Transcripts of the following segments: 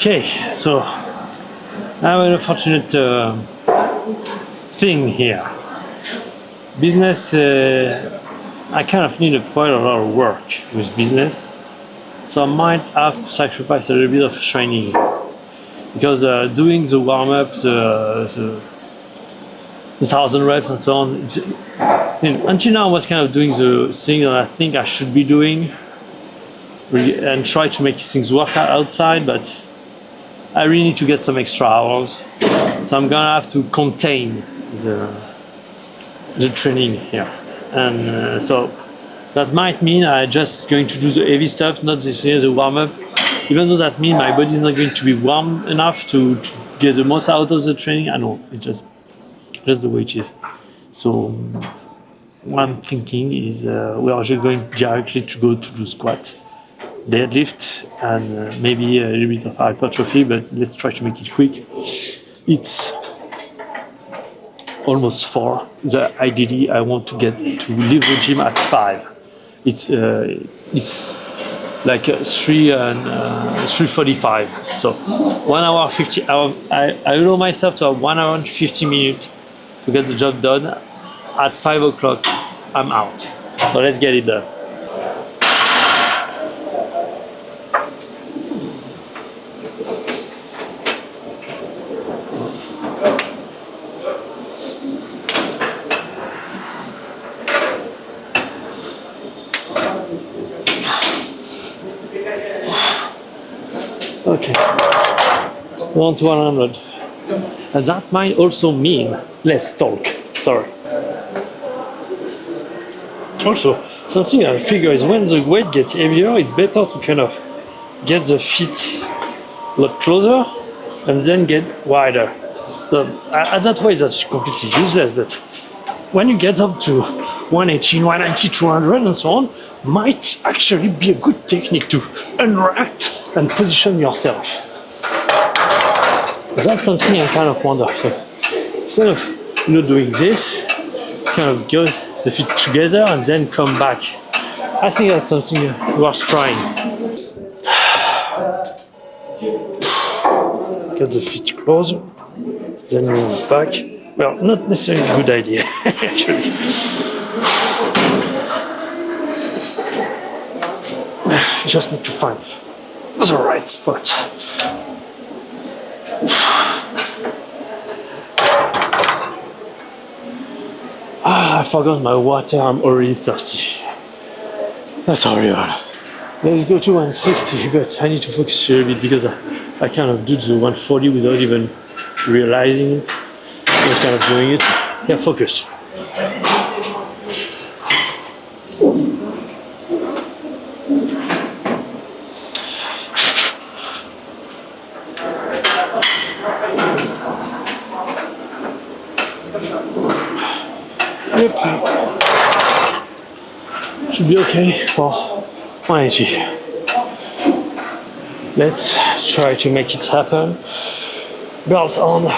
Okay, so I have an unfortunate thing here. Business, I kind of need quite a lot of work with business, so I might have to sacrifice a little bit of training because doing the warm up, the 1,000 reps and so on. Until now, I was kind of doing the thing that I think I should be doing and try to make things work out outside, but I really need to get some extra hours, so I'm gonna have to contain the training here, and so that might mean I'm just going to do the heavy stuff, not the warm up. Even though that means my body is not going to be warm enough to get the most out of the training. I know it's just the way it is. So what I'm thinking is we are just going directly to go to do squat, deadlift, and maybe a little bit of hypertrophy, but let's try to make it quick. It's almost 4. Ideally, I want to leave the gym at 5. It's like 3:45. So 1 hour 50. I allow myself to have 1 hour and 50 minutes to get the job done. At 5 o'clock, I'm out. So let's get it done. Okay, 1 to 100. And that might also mean less talk. Sorry. Also, something I figure is when the weight gets heavier, it's better to kind of get the feet a lot closer and then get wider. So, that way, that's completely useless, but when you get up to 180, 190, 200 and so on, might actually be a good technique to unrack and position yourself. That's something I kind of wonder. So instead of doing this, kind of go the feet together and then come back. I think that's something worth trying. Get the feet closer, then move back. Well, not necessarily a good idea, actually. Just need to find the right spot. I forgot my water, I'm already thirsty. That's horrible. Let's go to 160, but I need to focus a little bit because I kind of do the 140 without even realizing it. I was kind of doing it. Yeah, focus. Yep. Should be okay for 180. Let's try to make it happen. Belt on.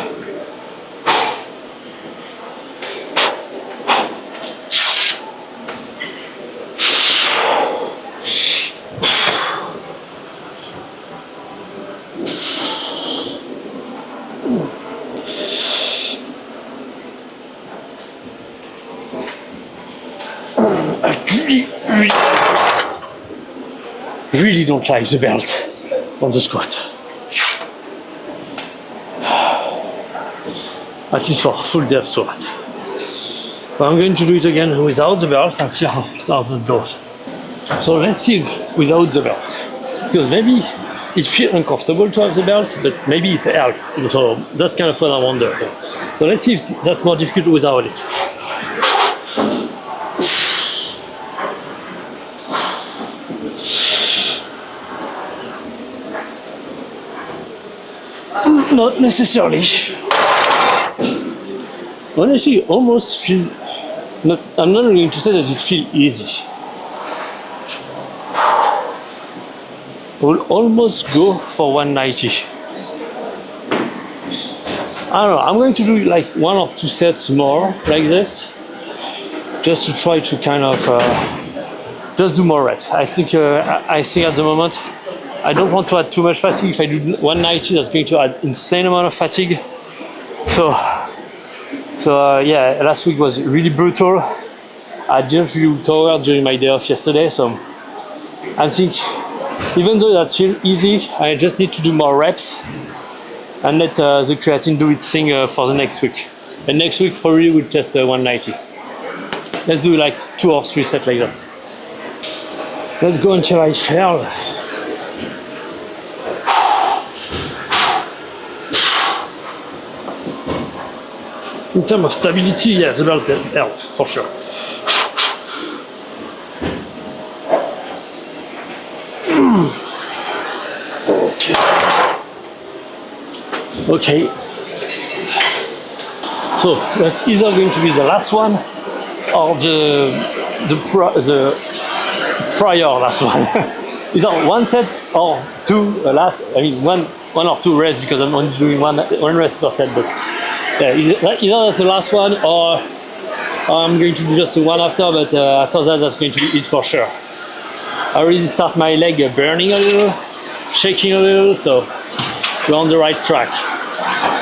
Really don't like the belt on the squat. At least for full depth squat. But I'm going to do it again without the belt and see how that goes. So let's see without the belt. Because maybe it feels uncomfortable to have the belt, but maybe it helps. So that's kind of what I wonder. So let's see if that's more difficult without it. Not necessarily. Honestly, almost feel. I'm not going to say that it feels easy. We'll almost go for 190. I don't know. I'm going to do like 1 or 2 sets more like this, just to try to kind of just do more reps. I think at the moment I don't want to add too much fatigue. If I do 190, that's going to add insane amount of fatigue. So yeah, last week was really brutal. I didn't really recover during my day off yesterday, so I think even though that feels easy, I just need to do more reps and let the creatine do its thing for the next week. And next week probably we'll test 190. Let's do like 2 or 3 sets like that. Let's go until I fail. In terms of stability, yeah, it's about that help for sure. Okay. So that's either going to be the last one or the prior last one. Either 1 set or 2 last. I mean one or 2 rests because I'm only doing one rest per set. But yeah, either that's the last one or I'm going to do just the one after. But after that, that's going to be it for sure. I already start my leg burning a little, shaking a little, so we're on the right track.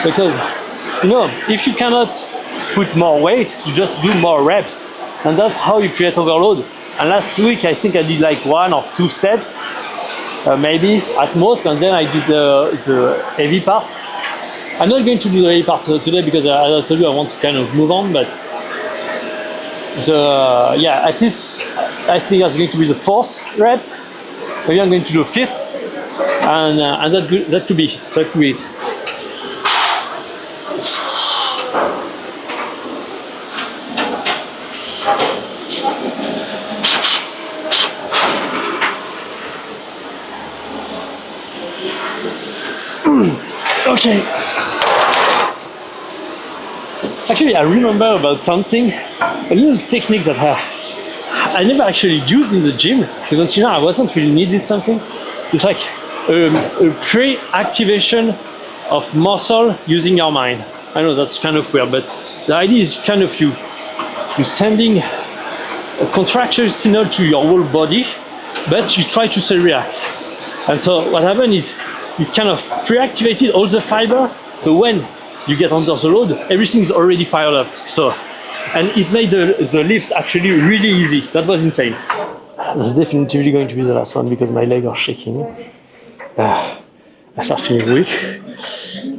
Because if you cannot put more weight, you just do more reps, and that's how you create overload. And last week I think I did like 1 or 2 sets, maybe at most, and then I did the heavy part. I'm not going to do the heavy part today because as I told you, I want to kind of move on. But yeah, at least I think that's going to be the 4th rep. Maybe I'm going to do 5th, and that could be it. That could be it. Okay. Actually, I remember about something, a little technique that I never actually used in the gym, because until now I wasn't really needed something. It's like a pre-activation of muscle using your mind. I know that's kind of weird, but the idea is kind of you sending a contraction signal to your whole body, but you try to stay relaxed. And so what happened is it kind of pre-activated all the fiber, so when you get under the load, everything is already fired up. So, and it made the lift actually really easy. That was insane. That's definitely going to be the last one because my legs are shaking. I start feeling weak.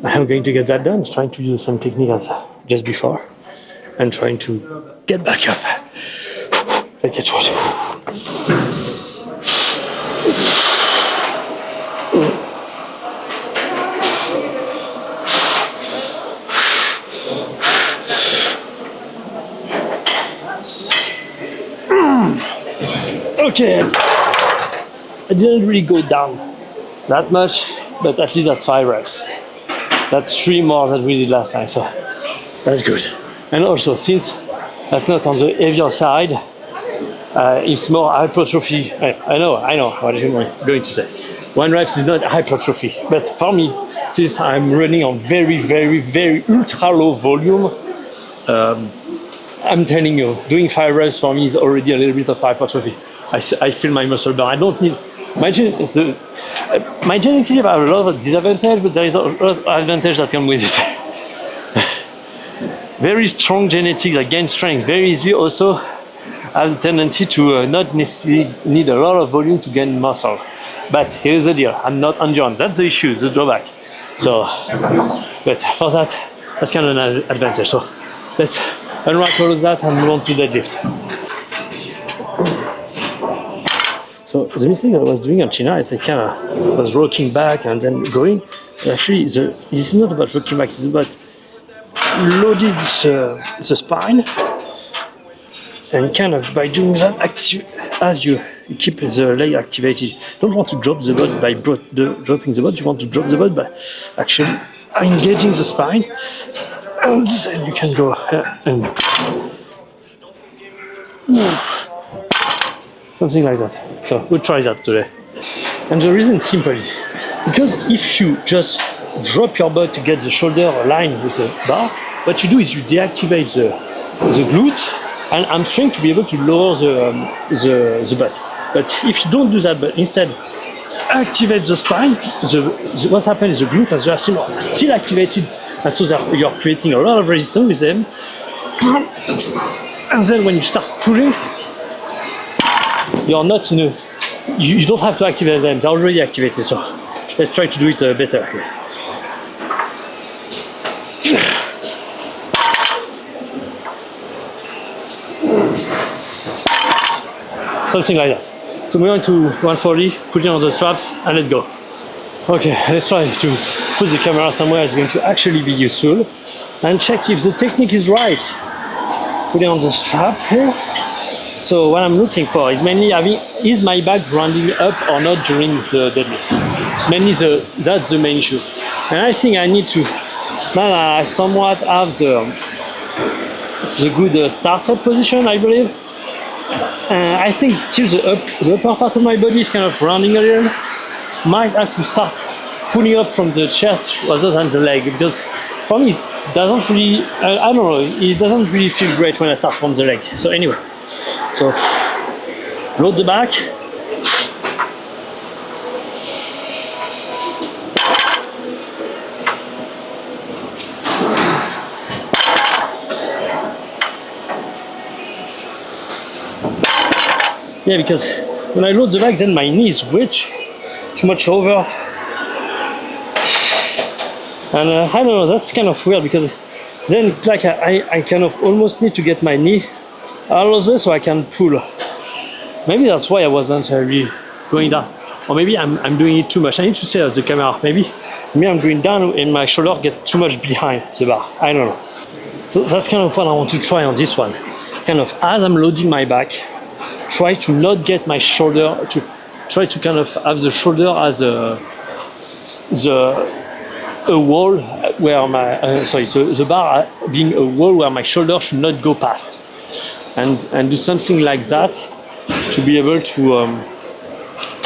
I'm going to get that done, trying to use the same technique as just before, and trying to get back up. Let's get to it. Okay, I didn't really go down that much, but at least that's 5 reps. That's 3 more than we did last time, so that's good. And also, since that's not on the heavier side, it's more hypertrophy. I know what I'm going to say. 1 reps is not hypertrophy, but for me, since I'm running on very, very, very ultra low volume, I'm telling you, doing 5 reps for me is already a little bit of hypertrophy. I feel my muscle burn. I don't need my genetics have a lot of disadvantage, but there is a lot of advantage that come with it. Very strong genetics that gain strength very easily also have a tendency to not necessarily need a lot of volume to gain muscle. But here's the deal: I'm not endurance. That's the issue, the drawback. So, but for that, that's kind of an advantage. So let's unwrap all of that and move on to deadlift. So the mistake I was doing on China is I kind of was rocking back and then going. Actually, this is not about rocking back. It's about loading the spine, and kind of by doing that, as you keep the leg activated. You don't want to drop the butt by dropping the butt. You want to drop the butt by actually engaging the spine, and then you can go and something like that. So we'll try that today. And the reason is simple is because if you just drop your butt to get the shoulder aligned with the bar, what you do is you deactivate the glutes and hamstring to be able to lower the butt. But if you don't do that, but instead activate the spine. What happens is the glutes are still activated, and so you're creating a lot of resistance with them. And then when you start pulling, you're not in a, you don't have to activate them, they're already activated. So let's try to do it better here. Something like that. So moving on to 140, putting on the straps, and let's go. Okay, let's try to put the camera somewhere it's going to actually be useful, and check if the technique is right. Putting on the strap here. So what I'm looking for is mainly having, is my back rounding up or not during the deadlift? It's mainly that's the main issue. And I think I need to, now I somewhat have the good startup position, I believe. I think still the upper part of my body is kind of rounding a little. Might have to start pulling up from the chest rather than the leg, because for me it doesn't really, I don't know, it doesn't really feel great when I start from the leg. So anyway, so load the back. Yeah, because when I load the back, then my knee is way too much over. And I don't know, that's kind of weird, because then it's like I kind of almost need to get my knee out of the way so I can pull. Maybe that's why I wasn't really going down. Or maybe I'm doing it too much. I need to say as the camera, maybe I'm going down and my shoulder get too much behind the bar. I don't know. So that's kind of what I want to try on this one. Kind of as I'm loading my back, try to not get my shoulder, to try to kind of have the shoulder as a wall where my the bar being a wall where my shoulder should not go past, and do something like that to be able to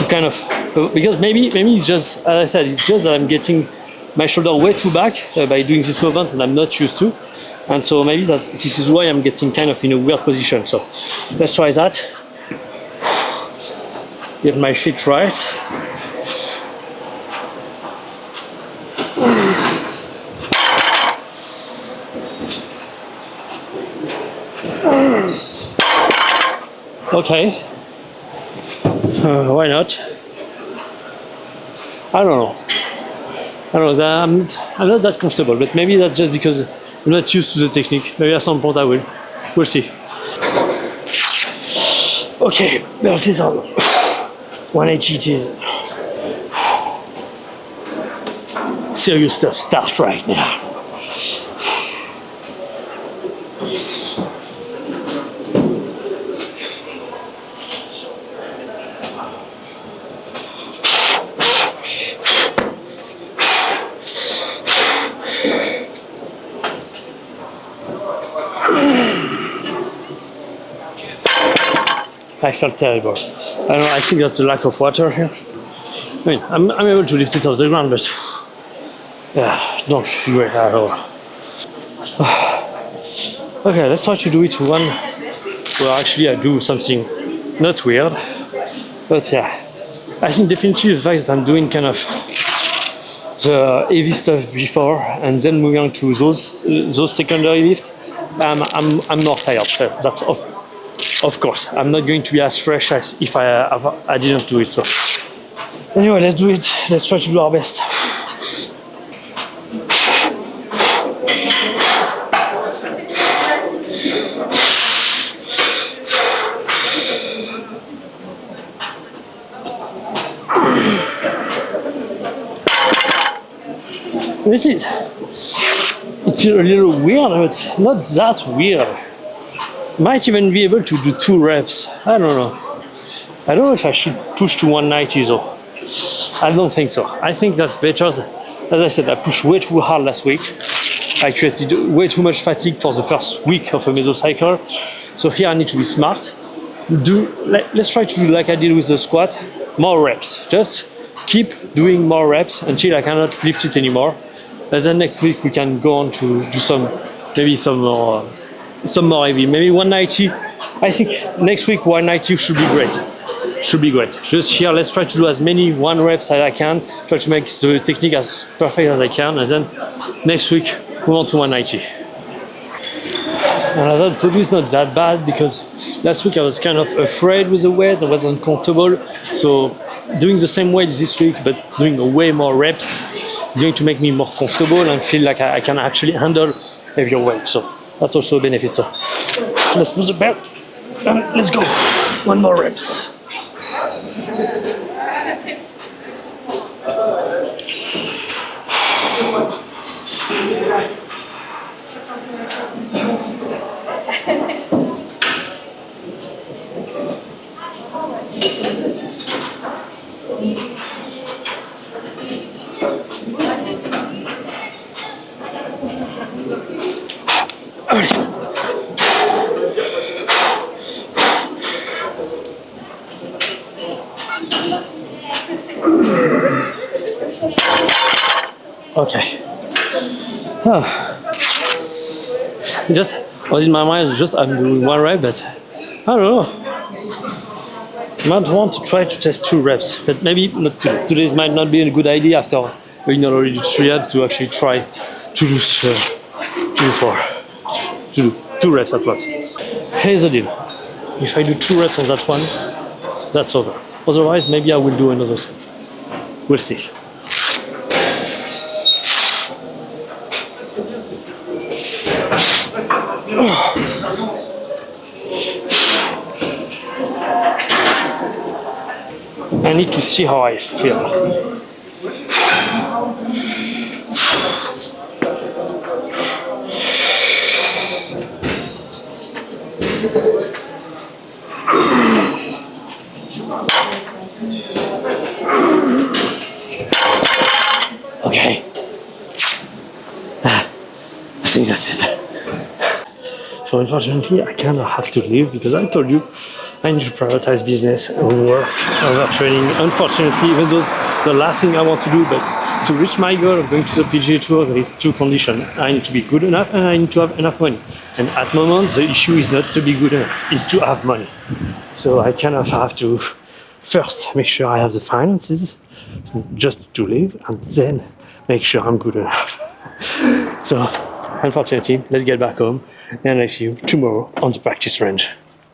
kind of, because maybe it's just, as I said, it's just that I'm getting my shoulder way too back by doing this movement, and I'm not used to, and so maybe this is why I'm getting kind of in a weird position. So let's try that. Get my feet right. Okay. Why not? I don't know. I'm not that comfortable, but maybe that's just because I'm not used to the technique. Maybe at some point I will. We'll see. Okay, belt is on. 180 it is. Serious stuff starts right now. I felt terrible. I don't know, I think that's the lack of water here. I mean, I'm able to lift it off the ground, but yeah, don't feel great at all. Okay, let's try to do it one where actually I do something not weird, but yeah, I think definitely the fact that I'm doing kind of the heavy stuff before and then moving on to those secondary lifts, I'm more tired. So that's of course, I'm not going to be as fresh as if I didn't do it. So anyway, let's do it. Let's try to do our best. This is, it's a little weird, but not that weird. Might even be able to do 2 reps. I don't know. I don't know if I should push to 190 though. I don't think so. I think that's better. As I said, I pushed way too hard last week. I created way too much fatigue for the first week of a mesocycle. So here I need to be smart. Let's try to do like I did with the squat, more reps. Just keep doing more reps until I cannot lift it anymore. And then next week we can go on to do some more heavy, maybe 190. I think next week 190 should be great. should be great. Just here, let's try to do as many 1 reps as I can, try to make the technique as perfect as I can, and then next week we want to 190. And as I told you, it's not that bad because last week I was kind of afraid with the weight, I wasn't comfortable. So doing the same weight this week, but doing way more reps is going to make me more comfortable and feel like I can actually handle heavier weight. So that's also a benefit. So let's put the belt and let's go. 1 more reps. Okay. Just was in my mind, just I'm doing 1 rep, but I don't know. I might want to try to test 2 reps, but maybe not today. Today might not be a good idea after doing already 3 reps to actually try to do 2 reps at once. Here's the deal. If I do 2 reps on that one, that's over. Otherwise, maybe I will do another set. We'll see. I need to see how I feel. Okay. I think that's it. So unfortunately, I kind of have to leave because I told you I need to prioritize business and work over training. Unfortunately, even though the last thing I want to do, but to reach my goal of going to the PGA Tour, there is 2 conditions. I need to be good enough and I need to have enough money. And at the moment, the issue is not to be good enough, it's to have money. So I kind of have to first make sure I have the finances just to live and then make sure I'm good enough. So unfortunately, let's get back home and I see you tomorrow on the practice range.